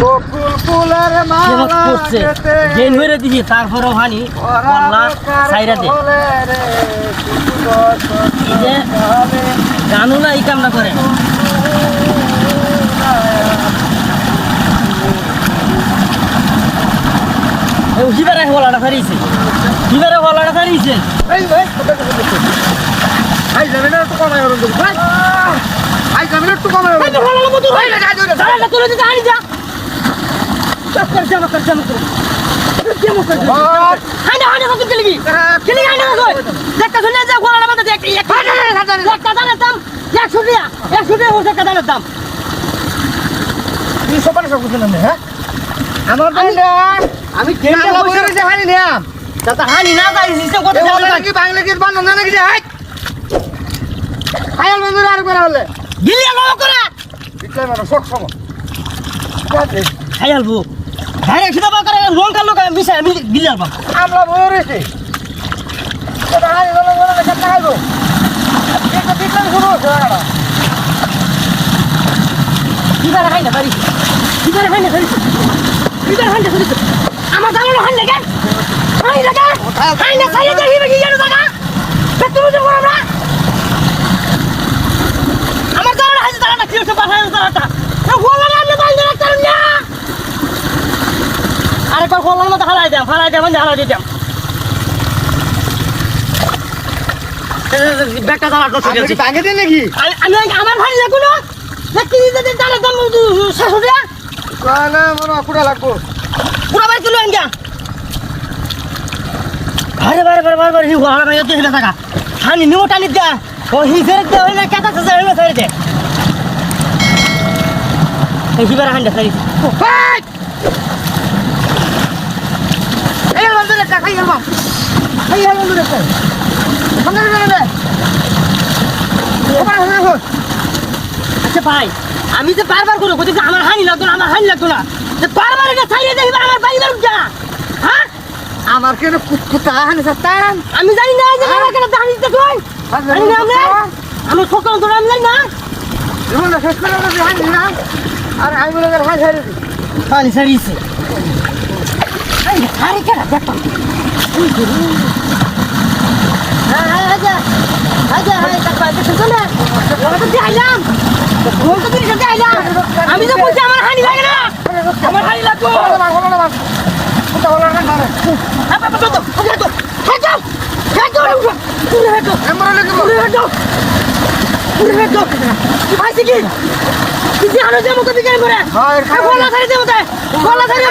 বকুল ফুলের মালা করছে গেতে জেন হয়ে দিছি তারপরও হানি বললা সাইরা দে এই যে জানো না এই কামটা করে এই উঠিবারে হলাটা ফারিছে কিবারে হলাটা ফারিছে এই ভাই জামিনা তো কমাই হরন দেব ভাই ভাই জামিনা তো কমাই হরন দেব হলালা মতো ভাই দাঁড়া তুলে দিতে হানি যা চক্কর জামা কর হানি হানি কত চলবি চলি হানি না কই দেখটা শুনে যা হলালা মতো দেখ এক একটা দানের দাম 100 টাকা হচ্ছে একটা দানের দাম তুই সবাই সব বুঝলেন না হ্যাঁ আমার বাংলা আমি কেমনে বসে রয়েছে হানি নিয়াম তা হানি না যাই সিস্টেম করতে বলে নাকি বাংলা কি বান্ধব না নাকি যে হাই খায়াল বন্ধুরা আর করে হলে গিলিয়া লও করে বিটলাই মারো শক সম খাইয়ালবো ডাইরেক্ট সিধা করে লঙ্কা লঙ্কা মিশাই আমি গিলিয়াল পাবো আমরা বই রয়েছে এটা হানি বলে বলে দেখে টাকাইবো এটা বিটলাই শুরু হচ্ছে না কিবারে হাই না পারি কিবারে হাই না পারি আমার জানো হাই না কেন হাই না সাইয়া যাই বেশি জানো দাদা তুমি তো বড় না আমার জানো হাই দাদা না কি হচ্ছে বাসায় দাদা না বলা না আমি বাইরে রাখতাম না আরে কল বললাম না হালাই দাম মানে হালাই দিতাম ব্যাগটা দাঁড়া করতে গেছি ভাঙে দিন নাকি আমি আমার ভাই লাগো না দেখি দিতে দাঁড়া দাম 600 টাকা না মনে কুড়া লাগবো পুরা বাড়ি চলে আনগা বারে হি হলা ভাই তো হিলা থাকা হানি নিও টানি দে ও হি ফেরত দে ওই না কাটা সাজা হইলো ফেরত দে এই হিবার হান্ডা সারি এই বন্ধু লেখা খাই গেলাম খাই গেলাম বন্ধু লেখা বন্ধু লেখা আচ্ছা ভাই আমি যে বারবার করে বলছি আমার হানি লাগতো না যে বারবার এটা ছাইরে দেখিবা আমার বাইবার যা হ্যাঁ আমার কেন কুত্তা হানি সাতান আমি জানি না যে আমার কেন জানি তো তুই জানি না আমি সকাল ধরে আমি জানি না জীবন শেষ করে হানি না আর আমি বলে হানি ছাড়ি হানি ছাড়িছে এই হারি কেন দেখো আমি তো বলছি আমার হানি লাগে না আমার হানি লাগতো কি